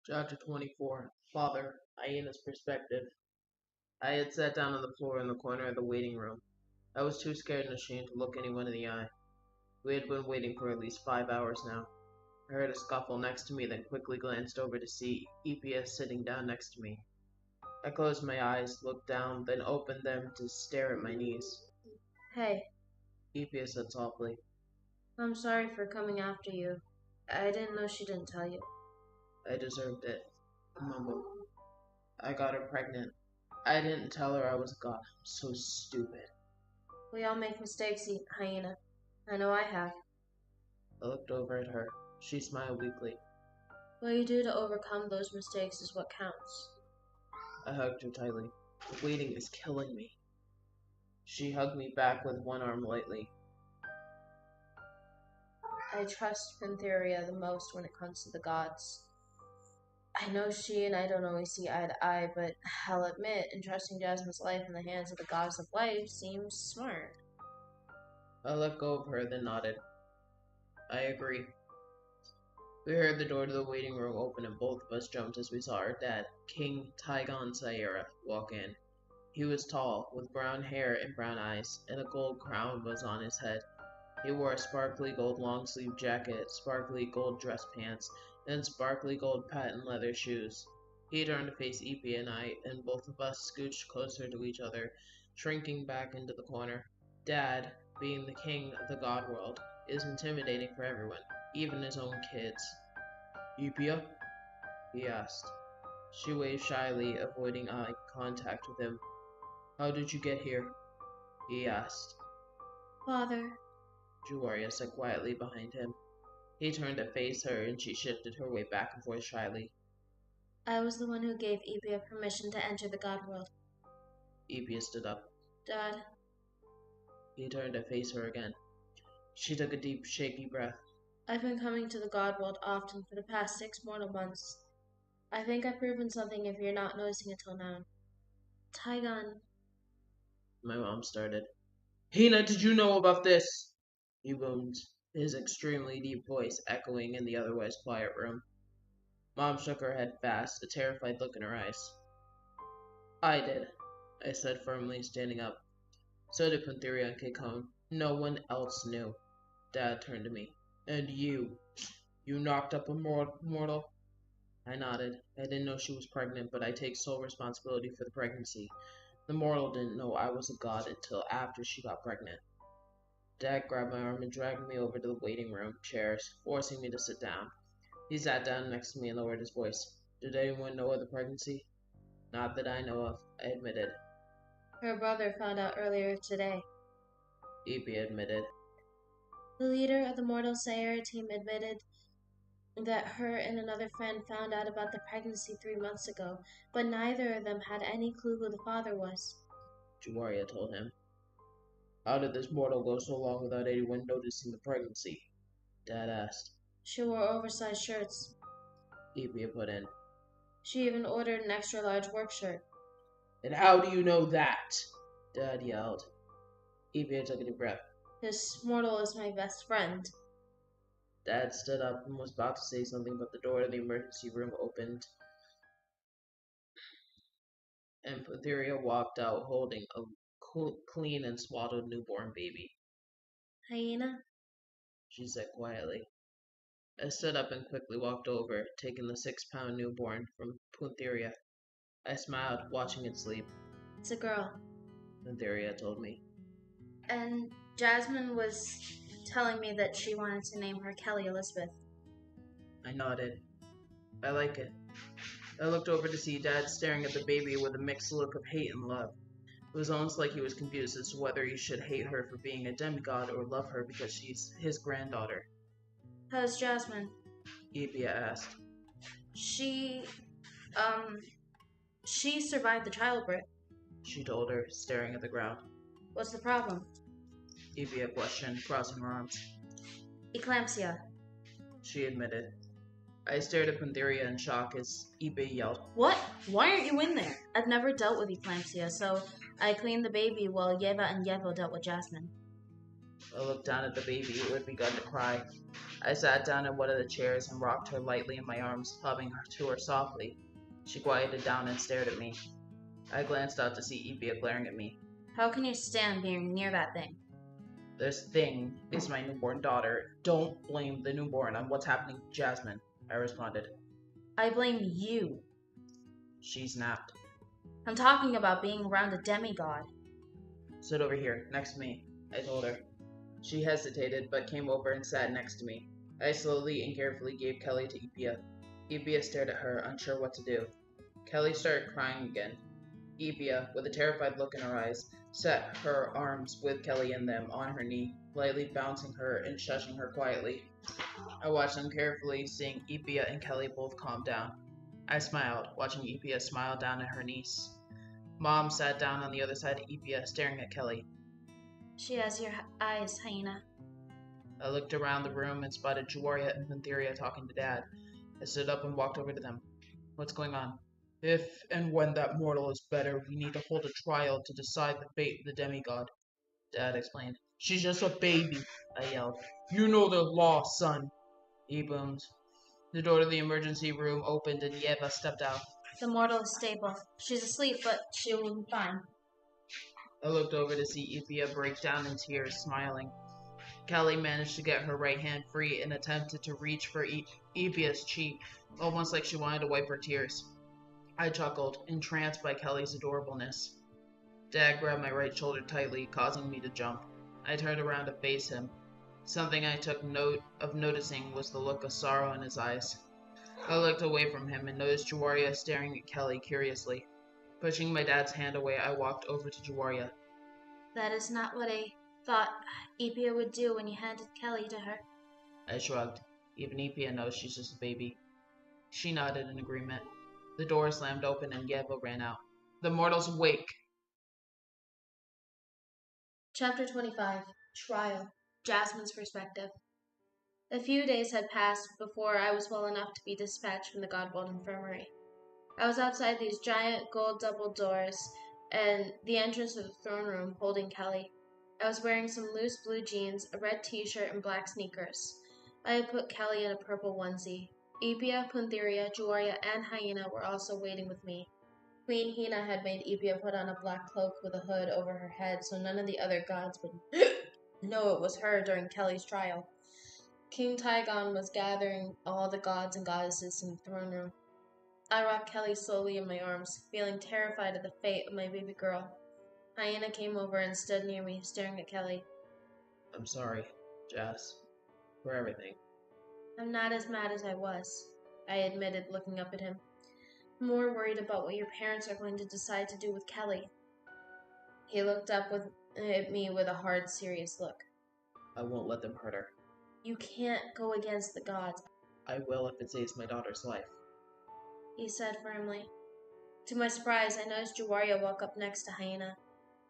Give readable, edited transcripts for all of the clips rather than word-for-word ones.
Chapter 24 Father, Hyena's Perspective. I had sat down on the floor in the corner of the waiting room. I was too scared and ashamed to look anyone in the eye. We had been waiting for at least 5 hours now. I heard a scuffle next to me, then quickly glanced over to see Lypye sitting down next to me. I closed my eyes, looked down, then opened them to stare at my knees. Hey, Lypye said softly. I'm sorry for coming after you. I didn't know she didn't tell you. I deserved it. I mumbled. I got her pregnant. I didn't tell her I was a god. I'm so stupid. We all make mistakes, Hyena. I know I have. I looked over at her. She smiled weakly. What you do to overcome those mistakes is what counts. I hugged her tightly. The waiting is killing me. She hugged me back with one arm lightly. I trust Pantheria the most when it comes to the gods. I know she and I don't always see eye to eye, but I'll admit, entrusting Jasmine's life in the hands of the goddess of life seems smart. I let go of her, then nodded. I agree. We heard the door to the waiting room open and both of us jumped as we saw our dad, King Syara, walk in. He was tall, with brown hair and brown eyes, and a gold crown was on his head. He wore a sparkly gold long-sleeve jacket, sparkly gold dress pants, and sparkly gold patent leather shoes. He turned to face Lypye and I, and both of us scooched closer to each other, shrinking back into the corner. Dad, being the king of the god world, is intimidating for everyone, even his own kids. Lypye? He asked. She waved shyly, avoiding eye contact with him. How did you get here? He asked. Father, Juwaria said quietly behind him. He turned to face her, and she shifted her weight back and forth shyly. I was the one who gave Lypye permission to enter the god world. Lypye stood up. Dad. He turned to face her again. She took a deep, shaky breath. I've been coming to the god world often for the past 6 mortal months. I think I've proven something if you're not noticing it till now. Tygon. My mom started. Hina, did you know about this? He boomed, his extremely deep voice echoing in the otherwise quiet room. Mom shook her head fast, a terrified look in her eyes. I did, I said firmly, standing up. So did Pantheria and Kikon. No one else knew. Dad turned to me. And you knocked up a mortal? I nodded. I didn't know she was pregnant, but I take sole responsibility for the pregnancy. The mortal didn't know I was a god until after she got pregnant. Dad grabbed my arm and dragged me over to the waiting room chairs, forcing me to sit down. He sat down next to me and lowered his voice. Did anyone know of the pregnancy? Not that I know of, I admitted. Her brother found out earlier today. Lypye admitted. The leader of the Mortal Syara team admitted that her and another friend found out about the pregnancy 3 months ago, but neither of them had any clue who the father was. Juwaria told him. How did this mortal go so long without anyone noticing the pregnancy? Dad asked. She wore oversized shirts. Lypye put in. She even ordered an extra large work shirt. And how do you know that? Dad yelled. Lypye took a deep breath. This mortal is my best friend. Dad stood up and was about to say something, but the door to the emergency room opened, and Pantheria walked out holding a clean and swaddled newborn baby. Hyena? She said quietly. I stood up and quickly walked over, taking the 6-pound newborn from Pantheria. I smiled, watching it sleep. It's a girl. Pantheria told me. And Jasmine was telling me that she wanted to name her Kelly Elizabeth. I nodded. I like it. I looked over to see Dad staring at the baby with a mixed look of hate and love. It was almost like he was confused as to whether he should hate her for being a demigod or love her because she's his granddaughter. How's Jasmine? Lypye asked. She survived the childbirth. She told her, staring at the ground. What's the problem? Lypye questioned, crossing her arms. Eclampsia. She admitted. I stared at Pantheria in shock as Lypye yelled. What? Why aren't you in there? I've never dealt with eclampsia, so I cleaned the baby while Yeva and Yevo dealt with Jasmine. I looked down at the baby who had begun to cry. I sat down in one of the chairs and rocked her lightly in my arms, hugging her to her softly. She quieted down and stared at me. I glanced out to see Lypye glaring at me. How can you stand being near that thing? This thing is my newborn daughter. Don't blame the newborn on what's happening to Jasmine, I responded. I blame you. She snapped. I'm talking about being around a demigod. Sit over here, next to me, I told her. She hesitated, but came over and sat next to me. I slowly and carefully gave Kelly to Lypye. Lypye stared at her, unsure what to do. Kelly started crying again. Lypye, with a terrified look in her eyes, set her arms with Kelly in them on her knee, lightly bouncing her and shushing her quietly. I watched them carefully, seeing Lypye and Kelly both calm down. I smiled, watching Lypye smile down at her niece. Mom sat down on the other side of Lypye, staring at Kelly. She has your eyes, Hyena. I looked around the room and spotted Juwaria and Pantheria talking to Dad. I stood up and walked over to them. What's going on? If and when that mortal is better, we need to hold a trial to decide the fate of the demigod, Dad explained. She's just a baby, I yelled. You know the law, son, he boomed. The door to the emergency room opened and Yeva stepped out. The mortal is stable. She's asleep, but she will be fine. I looked over to see Lypye break down in tears, smiling. Kelly managed to get her right hand free and attempted to reach for Lypye's cheek, almost like she wanted to wipe her tears. I chuckled, entranced by Kelly's adorableness. Dad grabbed my right shoulder tightly, causing me to jump. I turned around to face him. Something I took note of noticing was the look of sorrow in his eyes. I looked away from him and noticed Juwaria staring at Kelly curiously. Pushing my dad's hand away, I walked over to Juwaria. That is not what I thought Lypye would do when you handed Kelly to her. I shrugged. Even Lypye knows she's just a baby. She nodded in agreement. The door slammed open and Yeva ran out. The mortal's awake! Chapter 25. Trial. Jasmine's Perspective. A few days had passed before I was well enough to be dispatched from the Godwald Infirmary. I was outside these giant gold double doors and the entrance of the throne room holding Kelly. I was wearing some loose blue jeans, a red t-shirt, and black sneakers. I had put Kelly in a purple onesie. Lypye, Pantheria, Juwaria, and Hyena were also waiting with me. Queen Hina had made Lypye put on a black cloak with a hood over her head so none of the other gods would know it was her during Kelly's trial. King Tygon was gathering all the gods and goddesses in the throne room. I rocked Kelly slowly in my arms, feeling terrified of the fate of my baby girl. Hyena came over and stood near me, staring at Kelly. I'm sorry, Jas, for everything. I'm not as mad as I was, I admitted, looking up at him. I'm more worried about what your parents are going to decide to do with Kelly. He looked up at me with a hard, serious look. I won't let them hurt her. You can't go against the gods. I will if it saves my daughter's life, he said firmly. To my surprise, I noticed Juwaria walk up next to Hyena.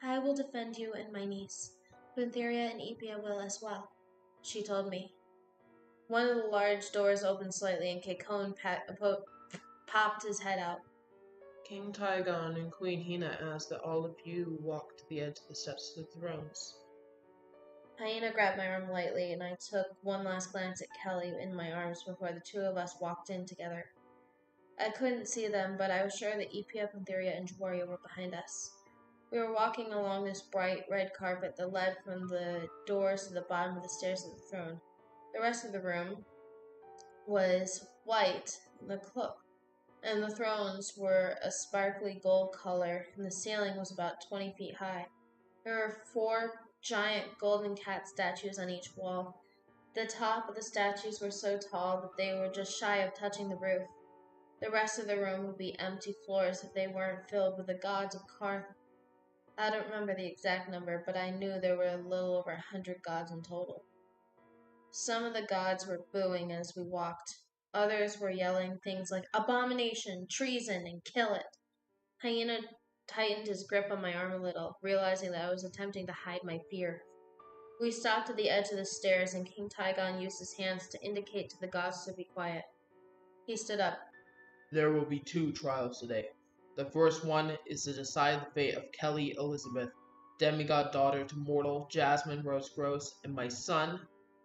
I will defend you and my niece. Pantheria and Lypye will as well, she told me. One of the large doors opened slightly and Kekon popped his head out. King Tygon and Queen Hina asked that all of you walk to the edge of the steps to the thrones. Hyena grabbed my arm lightly, and I took one last glance at Kelly in my arms before the two of us walked in together. I couldn't see them, but I was sure that Lypye, Pantheria, and Juwaria were behind us. We were walking along this bright red carpet that led from the doors to the bottom of the stairs to the throne. The rest of the room was white, and the thrones were a sparkly gold color, and the ceiling was about 20 feet high. There were 4 giant golden cat statues on each wall. The top of the statues were so tall that they were just shy of touching the roof. The rest of the room would be empty floors if they weren't filled with the gods of Karth. I don't remember the exact number, but I knew there were a little over 100 gods in total. Some of the gods were booing as we walked. Others were yelling things like abomination, treason, and kill it. Hyena tightened his grip on my arm a little, realizing that I was attempting to hide my fear. We stopped at the edge of the stairs, and King Tygon used his hands to indicate to the gods to be quiet. He stood up. There will be 2 trials today. The first one is to decide the fate of Kelly Elizabeth. demigod daughter to mortal Jasmine Rose Gross, and my son,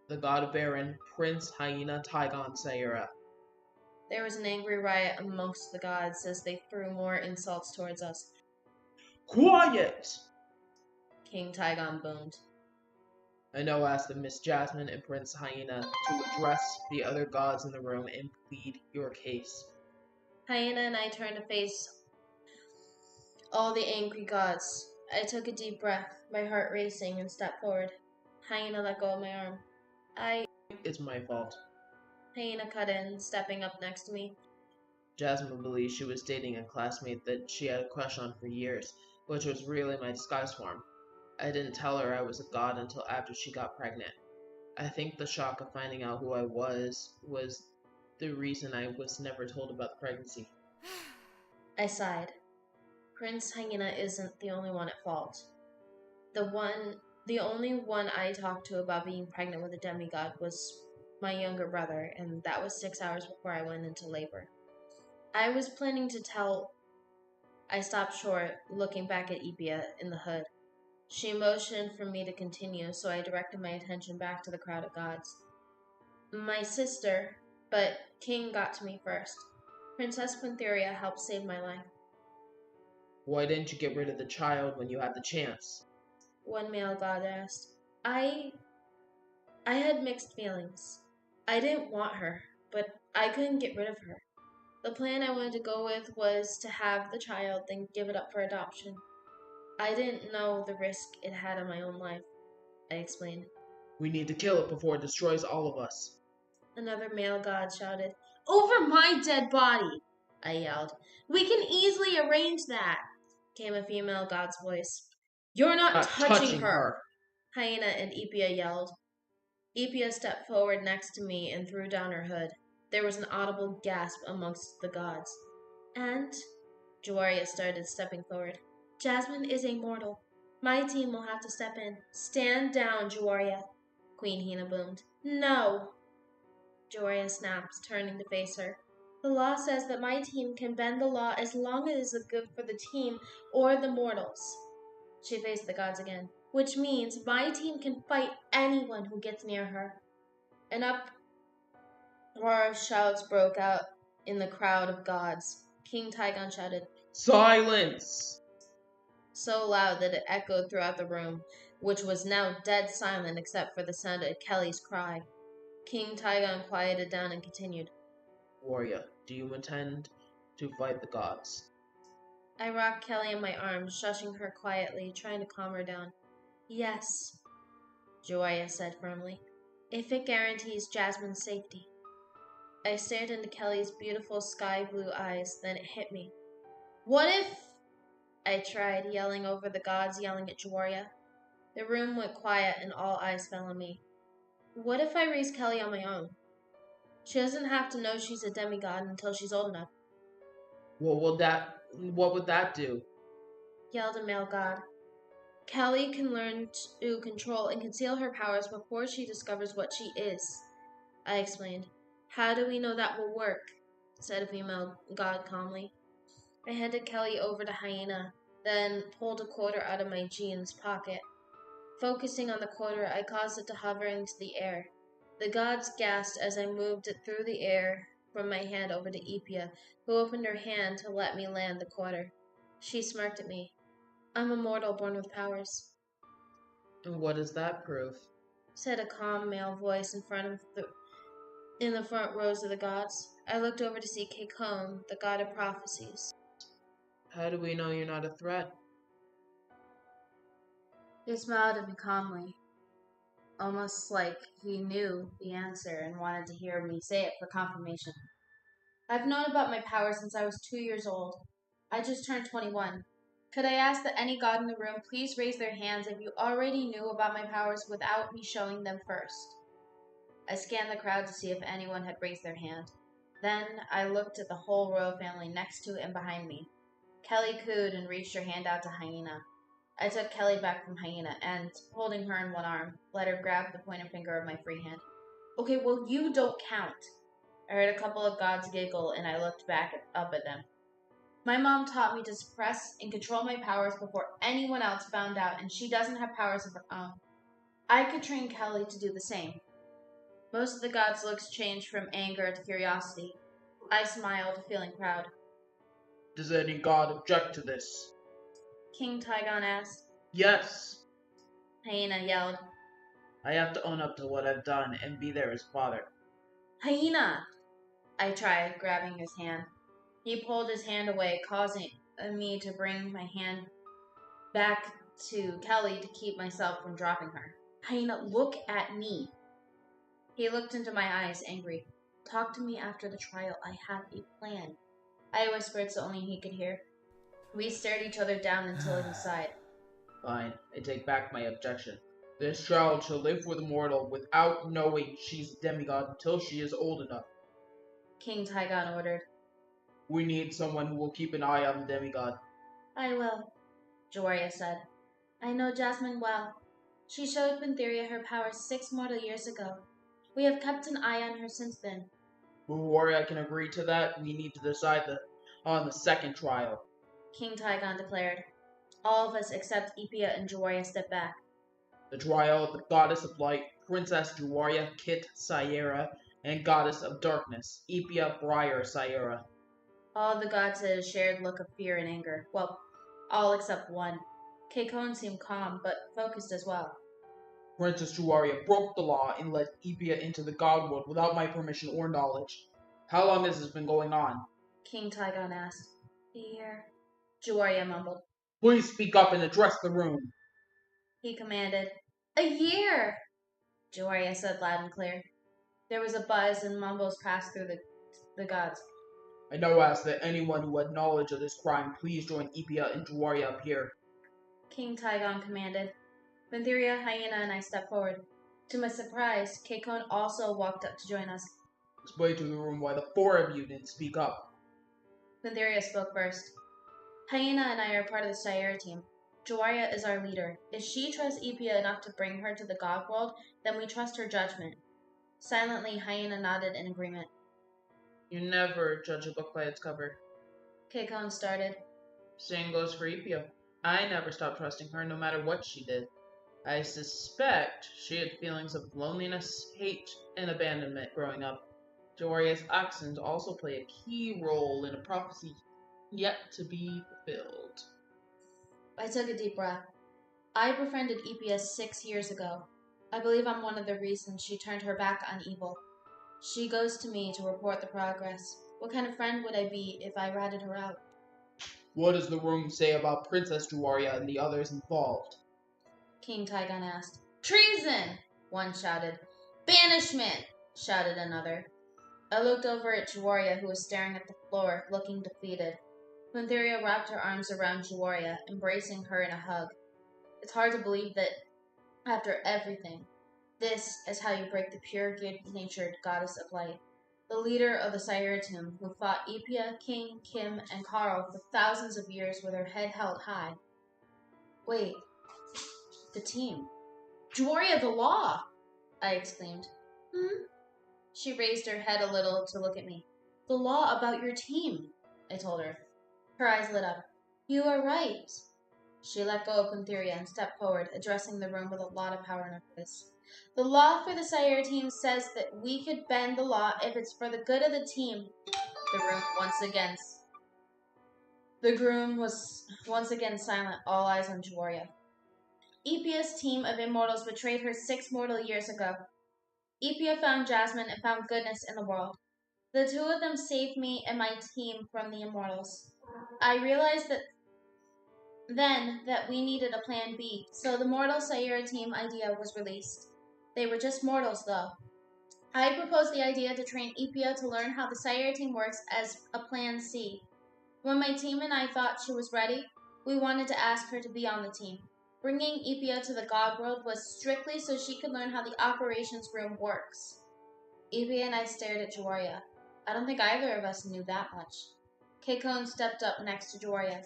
the god of Aaron, Prince Hyena Tygon Syara. There was an angry riot amongst the gods as they threw more insults towards us. Quiet! King Tygon boomed. I now ask the Miss Jasmine and Prince Hyena to address the other gods in the room and plead your case. Hyena and I turned to face all the angry gods. I took a deep breath, my heart racing, and stepped forward. Hyena let go of my arm. It's my fault. Hyena cut in, stepping up next to me. Jasmine believed she was dating a classmate that she had a crush on for years, which was really my disguise form. I didn't tell her I was a god until after she got pregnant. I think the shock of finding out who I was the reason I was never told about the pregnancy. I sighed. Prince Hyena isn't the only one at fault. The only one I talked to about being pregnant with a demigod was my younger brother, and that was 6 hours before I went into labor. I was planning to tell. I stopped short, looking back at Lypye in the hood. She motioned for me to continue, so I directed my attention back to the crowd of gods. My sister, but King got to me first. Princess Pantheria helped save my life. Why didn't you get rid of the child when you had the chance? One male god asked. I had mixed feelings. I didn't want her, but I couldn't get rid of her. The plan I wanted to go with was to have the child, then give it up for adoption. I didn't know the risk it had on my own life, I explained. We need to kill it before it destroys all of us. Another male god shouted. Over my dead body, I yelled. We can easily arrange that, came a female god's voice. You're not touching her, Hyena and Lypye yelled. Lypye stepped forward next to me and threw down her hood. There was an audible gasp amongst the gods. And Juaria started stepping forward. Jasmine is a mortal. My team will have to step in. Stand down, Juaria, Queen Hina boomed. No, Juaria snapped, turning to face her. The law says that my team can bend the law as long as it is good for the team or the mortals. She faced the gods again. Which means my team can fight anyone who gets near her. An uproar of shouts broke out in the crowd of gods. King Tygon shouted, Silence! So loud that it echoed throughout the room, which was now dead silent except for the sound of Kelly's cry. King Tygon quieted down and continued. Warrior, do you intend to fight the gods? I rocked Kelly in my arms, shushing her quietly, trying to calm her down. Yes, Juaria said firmly, if it guarantees Jasmine's safety. I stared into Kelly's beautiful sky blue eyes, then it hit me. What if... I tried, yelling over the gods, yelling at Juaria. The room went quiet and all eyes fell on me. What if I raise Kelly on my own? She doesn't have to know she's a demigod until she's old enough. What would that do? Yelled a male god. Kelly can learn to control and conceal her powers before she discovers what she is, I explained. How do we know that will work? Said a female god calmly. I handed Kelly over to Hyena, then pulled a quarter out of my jeans pocket. Focusing on the quarter, I caused it to hover into the air. The gods gasped as I moved it through the air from my hand over to Lypye, who opened her hand to let me land the quarter. She smirked at me. I'm a mortal born with powers. And what does that prove? Said a calm male voice in the front rows of the gods. I looked over to see Kekon, the god of prophecies. How do we know you're not a threat? He smiled at me calmly, almost like he knew the answer and wanted to hear me say it for confirmation. I've known about my powers since I was 2 years old. I just turned 21. Could I ask that any god in the room please raise their hands if you already knew about my powers without me showing them first? I scanned the crowd to see if anyone had raised their hand. Then I looked at the whole royal family next to and behind me. Kelly cooed and reached her hand out to Hyena. I took Kelly back from Hyena and, holding her in one arm, let her grab the pointer finger of my free hand. Okay, well, you don't count. I heard a couple of gods giggle and I looked back up at them. My mom taught me to suppress and control my powers before anyone else found out, and she doesn't have powers of her own. I could train Kelly to do the same. Most of the gods' looks changed from anger to curiosity. I smiled, feeling proud. Does any god object to this? King Tygon asked. Yes. Hyena yelled. I have to own up to what I've done and be there as father. Hyena! I tried, grabbing his hand. He pulled his hand away, causing me to bring my hand back to Kelly to keep myself from dropping her. Hyena, look at me. He looked into my eyes, angry. Talk to me after the trial. I have a plan. I whispered so only he could hear. We stared each other down until he sighed. Fine, I take back my objection. This child shall live with a mortal without knowing she's a demigod until she is old enough. King Tygon ordered. We need someone who will keep an eye on the demigod. I will, Joria said. I know Jasmine well. She showed Pantheria her powers 6 mortal years ago. We have kept an eye on her since then. Before I can agree to that, we need to decide on the second trial. King Tygon declared. All of us except Lypye and Joria stepped back. The trial of the Goddess of Light, Princess Juwaria Kit Syara, and Goddess of Darkness, Lypye Briar Syara. All the gods had a shared look of fear and anger. Well, all except one. Keikon seemed calm, but focused as well. Princess Juwaria broke the law and let Lypye into the god world without my permission or knowledge. How long has this been going on? King Tygon asked. A year. Juwaria mumbled. Please speak up and address the room. He commanded. A year! Juwaria said loud and clear. There was a buzz and mumbles passed through the gods. I now ask that anyone who had knowledge of this crime please join Lypye and Juwaria up here. King Tygon commanded. Pantheria, Hyena, and I stepped forward. To my surprise, Keikon also walked up to join us. Explain to the room why the 4 of you didn't speak up. Pantheria spoke first. Hyena and I are part of the Syara team. Juwaria is our leader. If she trusts Lypye enough to bring her to the god world, then we trust her judgment. Silently, Hyena nodded in agreement. You never judge a book by its cover. Keikon started. Same goes for Lypye. I never stopped trusting her no matter what she did. I suspect she had feelings of loneliness, hate, and abandonment growing up. Juwaria's accents also play a key role in a prophecy yet to be fulfilled. I took a deep breath. I befriended Lypye 6 years ago. I believe I'm one of the reasons she turned her back on evil. She goes to me to report the progress. What kind of friend would I be if I ratted her out? What does the room say about Princess Juwaria and the others involved? King Tygon asked. Treason! One shouted. Banishment! Shouted another. I looked over at Juwaria, who was staring at the floor, looking defeated. Pantheria wrapped her arms around Juwaria, embracing her in a hug. It's hard to believe that, after everything, this is how you break the pure, good-natured goddess of light. The leader of the Syara tomb, who fought Lypye, King, Kim, and Carl for thousands of years with her head held high. Wait. The team. Juwaria, the law! I exclaimed. She raised her head a little to look at me. The law about your team, I told her. Her eyes lit up. You are right. She let go of Pantheria and stepped forward, addressing the room with a lot of power in her voice. The law for the Syara team says that we could bend the law if it's for the good of the team. The room was once again silent, all eyes on Juwaria. Lypye's team of immortals betrayed her 6 mortal years ago. Lypye found Jasmine and found goodness in the world. The 2 of them saved me and my team from the immortals. I realized that we needed a plan B, so the Mortal Syara team idea was released. They were just mortals, though. I proposed the idea to train Lypye to learn how the Syara team works as a plan C. When my team and I thought she was ready, we wanted to ask her to be on the team. Bringing Lypye to the god world was strictly so she could learn how the operations room works. Lypye and I stared at Juwaria. I don't think either of us knew that much. Keikon stepped up next to Juwaria.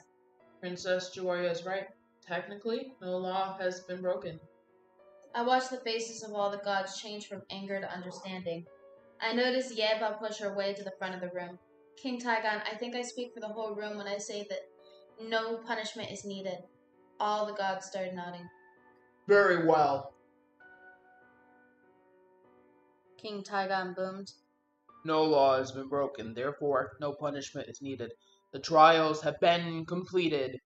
Princess Juwaria is right. Technically, no law has been broken. I watched the faces of all the gods change from anger to understanding. I noticed Yeba push her way to the front of the room. King Tygon, I think I speak for the whole room when I say that no punishment is needed. All the gods started nodding. Very well. King Tygon boomed. No law has been broken, therefore no punishment is needed. The trials have been completed.